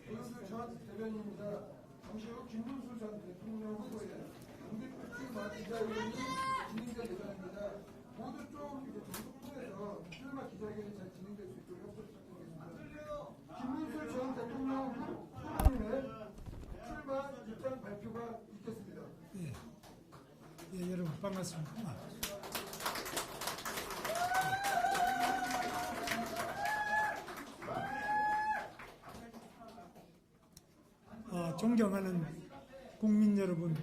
김문수 전 대변인입니다. 잠시 후 김문수 전 대통령 후보의 당대표 출마 기자회견이 진행될 예정입니다. 모두 좀 정속 통해서 출마 기자회견이 잘 진행될 수 있도록 협조를 부탁드리겠습니다. 김문수 전 대통령 후보님의 출마 입장 발표가 있겠습니다. 예, 여러분 반갑습니다. 존경하는 국민 여러분,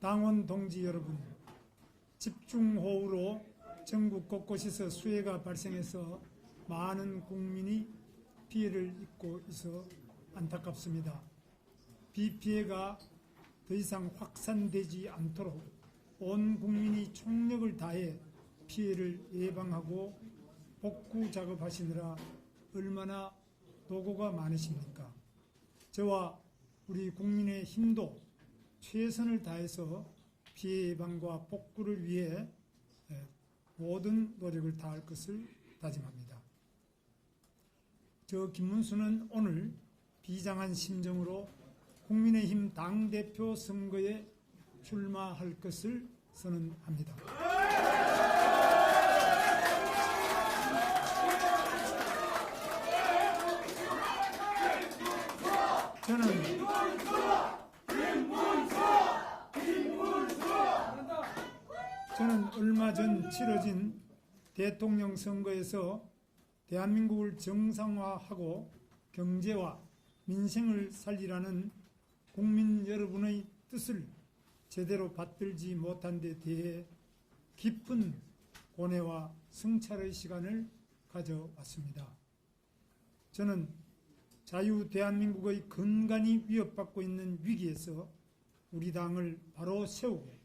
당원 동지 여러분, 집중호우로 전국 곳곳에서 수해가 발생해서 많은 국민이 피해를 입고 있어 안타깝습니다. 비 피해가 더 이상 확산되지 않도록 온 국민이 총력을 다해 피해를 예방하고 복구 작업하시느라 얼마나 노고가 많으십니까? 저와 우리 국민의 힘도 최선을 다해서 피해 예방과 복구를 위해 모든 노력을 다할 것을 다짐합니다. 저 김문수는 오늘 비장한 심정으로 국민의힘 당대표 선거에 출마할 것을 선언합니다. 저는 얼마 전 치러진 대통령 선거에서 대한민국을 정상화하고 경제와 민생을 살리라는 국민 여러분의 뜻을 제대로 받들지 못한 데 대해 깊은 고뇌와 성찰의 시간을 가져왔습니다. 저는 자유 대한민국의 근간이 위협받고 있는 위기에서 우리 당을 바로 세우고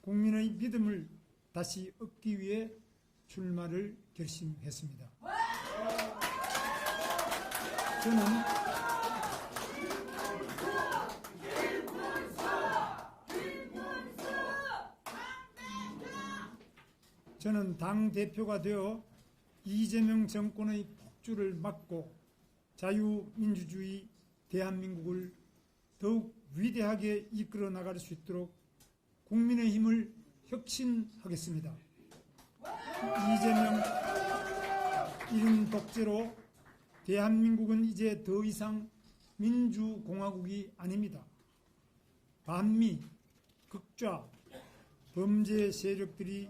국민의 믿음을 다시 얻기 위해 출마를 결심했습니다. 저는 당대표가 되어 이재명 정권의 폭주를 막고 자유민주주의 대한민국을 더욱 위대하게 이끌어 나갈 수 있도록 국민의힘을 혁신하겠습니다. 이재명 1인 독재로 대한민국은 이제 더 이상 민주공화국이 아닙니다. 반미, 극좌, 범죄 세력들이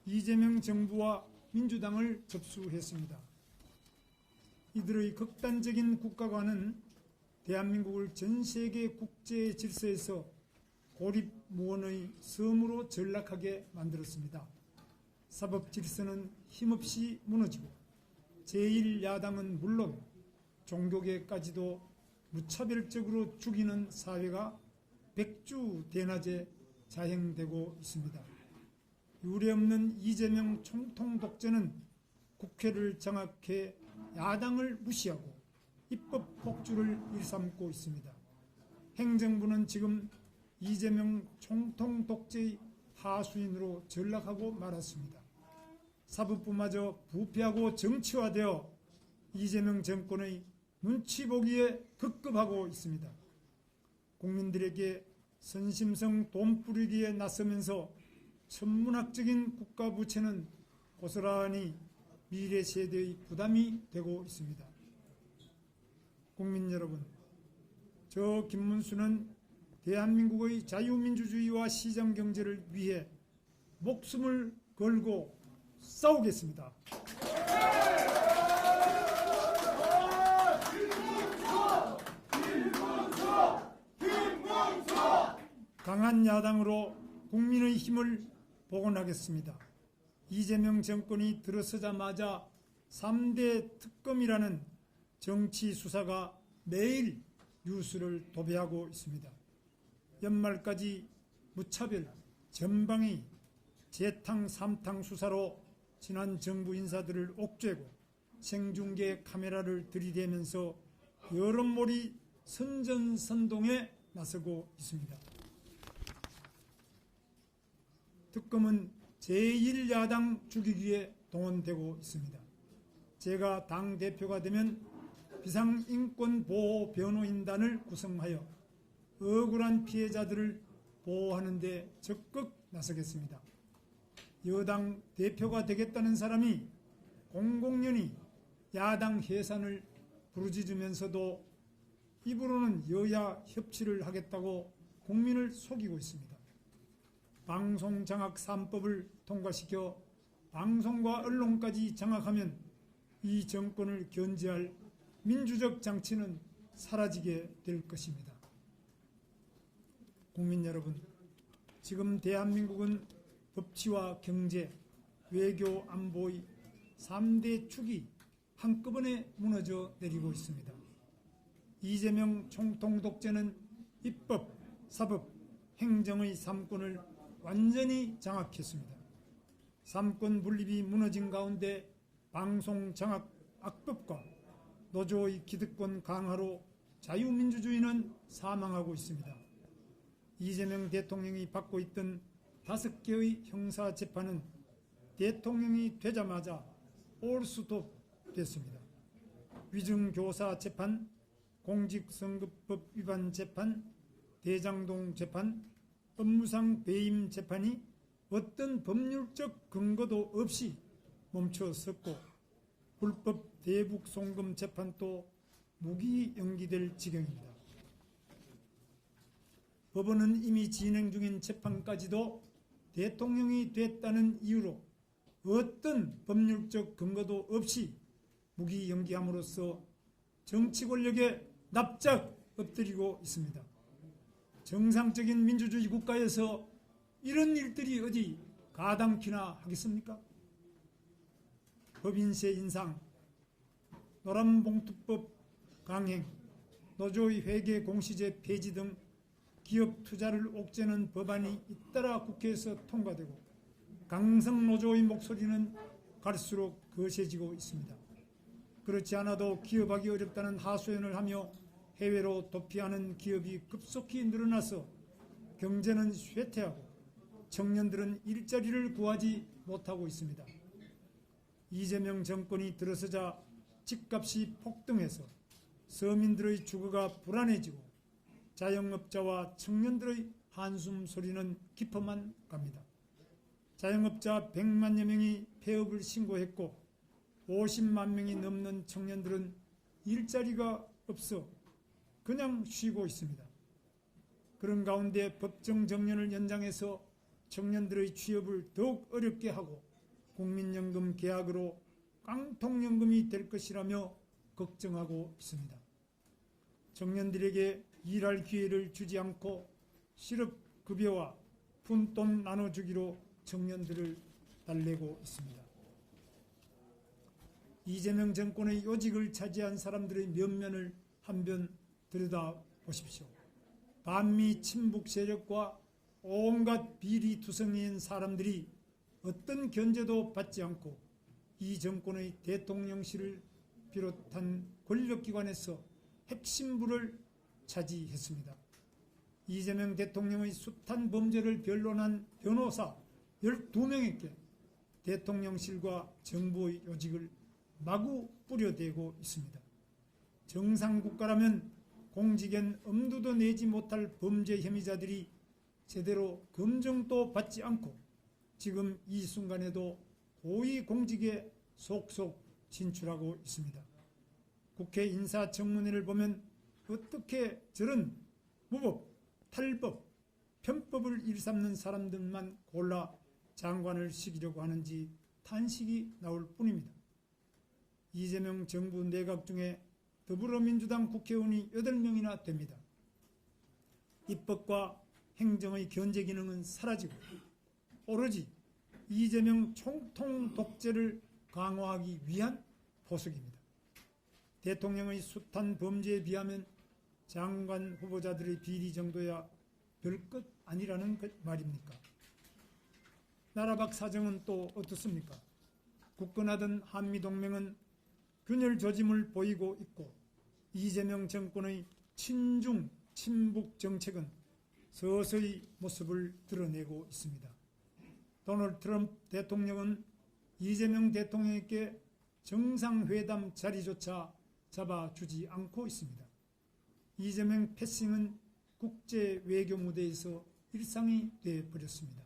이재명 정부와 민주당을 접수했습니다. 이들의 극단적인 국가관은 대한민국을 전 세계 국제 질서에서 고립무원의 섬으로 전락하게 만들었습니다. 사법 질서는 힘없이 무너지고 제1야당은 물론 종교계까지도 무차별적으로 죽이는 사회가 백주대낮에 자행되고 있습니다. 유례없는 이재명 총통 독재는 국회를 장악해 야당을 무시하고 입법 폭주를 일삼고 있습니다. 행정부는 지금 이재명 총통 독재의 하수인으로 전락하고 말았습니다. 사법부마저 부패하고 정치화되어 이재명 정권의 눈치 보기에 급급하고 있습니다. 국민들에게 선심성 돈뿌리기에 나서면서 천문학적인 국가부채는 고스란히 미래 세대의 부담이 되고 있습니다. 국민 여러분, 저 김문수는 대한민국의 자유민주주의와 시장경제를 위해 목숨을 걸고 싸우겠습니다. 강한 야당으로 국민의 힘을 복원하겠습니다. 이재명 정권이 들어서자마자 3대 특검이라는 정치 수사가 매일 뉴스를 도배하고 있습니다. 연말까지 무차별, 전방위, 재탕, 삼탕 수사로 지난 정부 인사들을 옥죄고 생중계 카메라를 들이대면서 여론몰이 선전선동에 나서고 있습니다. 특검은 제1야당 죽이기에 동원되고 있습니다. 제가 당대표가 되면 비상인권보호변호인단을 구성하여 억울한 피해자들을 보호하는 데 적극 나서겠습니다. 여당 대표가 되겠다는 사람이 공공연히 야당 해산을 부르짖으면서도 입으로는 여야 협치를 하겠다고 국민을 속이고 있습니다. 방송장악 3법을 통과시켜 방송과 언론까지 장악하면 이 정권을 견제할 민주적 장치는 사라지게 될 것입니다. 국민 여러분, 지금 대한민국은 법치와 경제, 외교, 안보의 3대 축이 한꺼번에 무너져 내리고 있습니다. 이재명 총통 독재는 입법, 사법, 행정의 3권을 완전히 장악했습니다. 3권 분립이 무너진 가운데 방송 장악 악법과 노조의 기득권 강화로 자유민주주의는 사망하고 있습니다. 이재명 대통령이 받고 있던 5개의 형사재판은 대통령이 되자마자 올스톱 됐습니다. 위증교사 재판, 공직선거법 위반 재판, 대장동 재판, 업무상 배임 재판이 어떤 법률적 근거도 없이 멈춰섰고 불법 대북 송금 재판도 무기 연기될 지경입니다. 법원은 이미 진행 중인 재판까지도 대통령이 됐다는 이유로 어떤 법률적 근거도 없이 무기 연기함으로써 정치 권력에 납작 엎드리고 있습니다. 정상적인 민주주의 국가에서 이런 일들이 어디 가당키나 하겠습니까? 법인세 인상, 노란봉투법 강행, 노조의 회계 공시제 폐지 등 기업 투자를 옥죄는 법안이 잇따라 국회에서 통과되고 강성 노조의 목소리는 갈수록 거세지고 있습니다. 그렇지 않아도 기업하기 어렵다는 하소연을 하며 해외로 도피하는 기업이 급속히 늘어나서 경제는 쇠퇴하고 청년들은 일자리를 구하지 못하고 있습니다. 이재명 정권이 들어서자 집값이 폭등해서 서민들의 주거가 불안해지고 자영업자와 청년들의 한숨 소리는 깊어만 갑니다. 자영업자 100만여 명이 폐업을 신고했고 50만 명이 넘는 청년들은 일자리가 없어 그냥 쉬고 있습니다. 그런 가운데 법정 정년을 연장해서 청년들의 취업을 더욱 어렵게 하고 국민연금 계약으로 깡통연금이 될 것이라며 걱정하고 있습니다. 청년들에게 일할 기회를 주지 않고 실업급여와 푼돈 나눠주기로 청년들을 달래고 있습니다. 이재명 정권의 요직을 차지한 사람들의 면면을 한번 들여다보십시오. 반미 친북 세력과 온갖 비리투성이인 사람들이 어떤 견제도 받지 않고 이 정권의 대통령실을 비롯한 권력기관에서 핵심부를 차지했습니다. 이재명 대통령의 숱한 범죄를 변론한 변호사 12명에게 대통령실과 정부의 요직을 마구 뿌려대고 있습니다. 정상국가라면 공직엔 엄두도 내지 못할 범죄 혐의자들이 제대로 검증도 받지 않고 지금 이 순간에도 고위공직에 속속 진출하고 있습니다. 국회 인사청문회를 보면 어떻게 저런 무법, 탈법, 편법을 일삼는 사람들만 골라 장관을 시키려고 하는지 탄식이 나올 뿐입니다. 이재명 정부 내각 중에 더불어민주당 국회의원이 8명이나 됩니다. 입법과 행정의 견제 기능은 사라지고 오로지 이재명 총통 독재를 강화하기 위한 포석입니다. 대통령의 숱한 범죄에 비하면 장관 후보자들의 비리 정도야 별것 아니라는 말입니까? 나라 밖 사정은 또 어떻습니까? 굳건하던 한미동맹은 균열 조짐을 보이고 있고 이재명 정권의 친중, 친북 정책은 서서히 모습을 드러내고 있습니다. 도널드 트럼프 대통령은 이재명 대통령에게 정상회담 자리조차 잡아주지 않고 있습니다. 이재명 패싱은 국제 외교 무대에서 일상이 되어버렸습니다.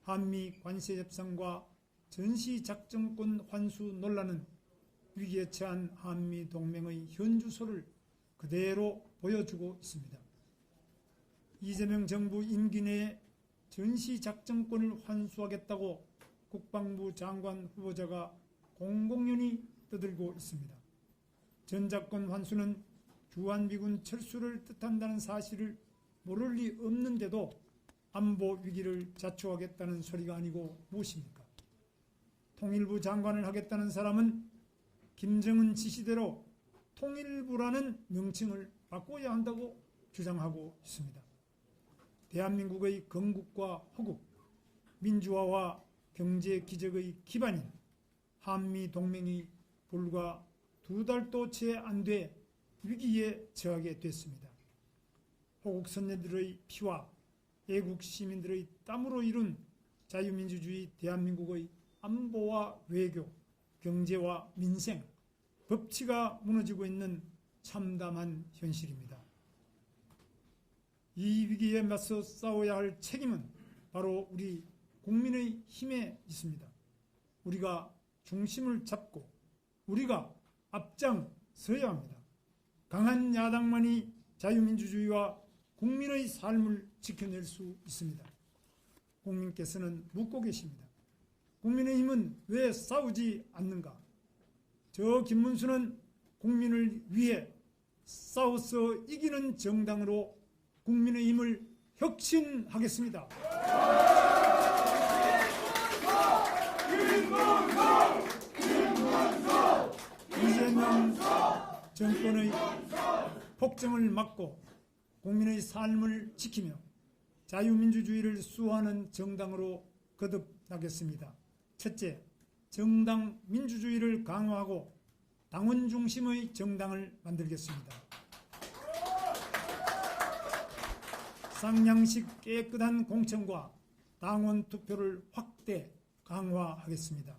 한미 관세 협상과 전시작전권 환수 논란은 위기에 처한 한미 동맹의 현주소를 그대로 보여주고 있습니다. 이재명 정부 임기 내에 전시작전권을 환수하겠다고 국방부 장관 후보자가 공공연히 떠들고 있습니다. 전작권 환수는 주한미군 철수를 뜻한다는 사실을 모를 리 없는데도 안보 위기를 자초하겠다는 소리가 아니고 무엇입니까? 통일부 장관을 하겠다는 사람은 김정은 지시대로 통일부라는 명칭을 바꿔야 한다고 주장하고 있습니다. 대한민국의 건국과 호국, 민주화와 경제 기적의 기반인 한미 동맹이 불과 2달도 채 안 돼 위기에 처하게 됐습니다. 호국 선녀들의 피와 애국 시민들의 땀으로 이룬 자유민주주의 대한민국의 안보와 외교, 경제와 민생, 법치가 무너지고 있는 참담한 현실입니다. 이 위기에 맞서 싸워야 할 책임은 바로 우리 국민의 힘에 있습니다. 우리가 중심을 잡고 우리가 앞장서야 합니다. 강한 야당만이 자유민주주의와 국민의 삶을 지켜낼 수 있습니다. 국민께서는 묻고 계십니다. 국민의힘은 왜 싸우지 않는가? 저 김문수는 국민을 위해 싸워서 이기는 정당으로 국민의힘을 혁신하겠습니다. 이재명 정권의 폭정을 막고 국민의 삶을 지키며 자유민주주의를 수호하는 정당으로 거듭나겠습니다. 첫째, 정당 민주주의를 강화하고 당원 중심의 정당을 만들겠습니다. 쌍양식 깨끗한 공천과 당원 투표를 확대 강화하겠습니다.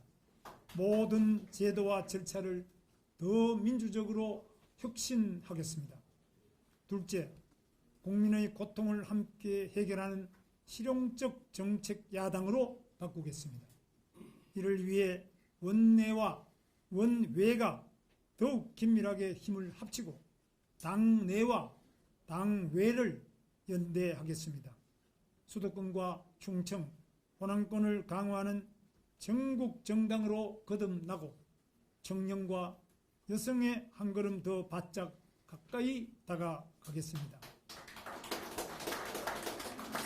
모든 제도와 절차를 더 민주적으로 혁신하겠습니다. 둘째, 국민의 고통을 함께 해결하는 실용적 정책 야당으로 바꾸겠습니다. 이를 위해 원내와 원외가 더욱 긴밀하게 힘을 합치고 당내와 당외를 연대하겠습니다. 수도권과 충청, 호남권을 강화하는 전국 정당으로 거듭나고 청년과 여성의 한 걸음 더 바짝 가까이 다가가겠습니다.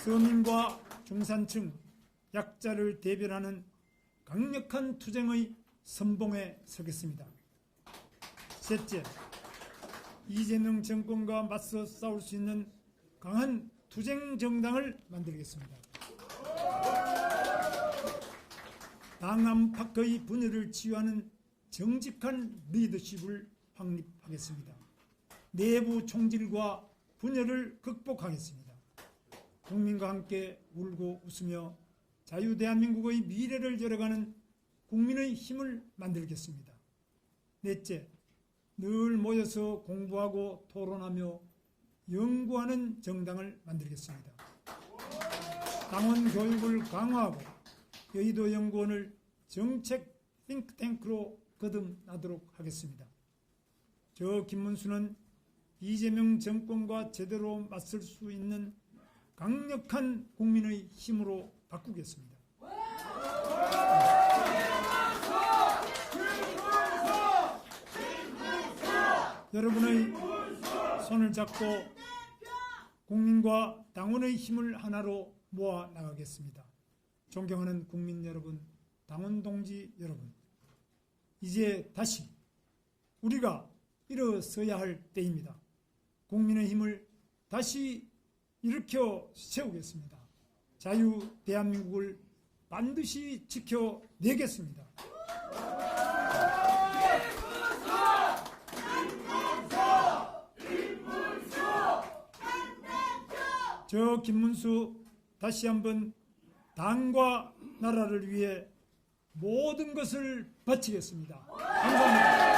서민과 중산층, 약자를 대변하는 강력한 투쟁의 선봉에 서겠습니다. 셋째, 이재명 정권과 맞서 싸울 수 있는 강한 투쟁 정당을 만들겠습니다. 당 안팎의 분열을 치유하는 정직한 리더십을 확립하겠습니다. 내부 총질과 분열을 극복하겠습니다. 국민과 함께 울고 웃으며 자유대한민국의 미래를 열어가는 국민의 힘을 만들겠습니다. 넷째, 늘 모여서 공부하고 토론하며 연구하는 정당을 만들겠습니다. 당원 교육을 강화하고 여의도 연구원을 정책 띵크탱크로 거듭나도록 하겠습니다. 저 김문수는 이재명 정권과 제대로 맞설 수 있는 강력한 국민의 힘으로 바꾸겠습니다. 여러분의 손을 잡고 국민과 당원의 힘을 하나로 모아 나가겠습니다. 존경하는 국민 여러분, 당원 동지 여러분, 이제 다시 우리가 일어서야 할 때입니다. 국민의 힘을 다시 일으켜 세우겠습니다. 자유 대한민국을 반드시 지켜내겠습니다. 저 김문수 다시 한번 당과 나라를 위해 모든 것을 바치겠습니다. 감사합니다.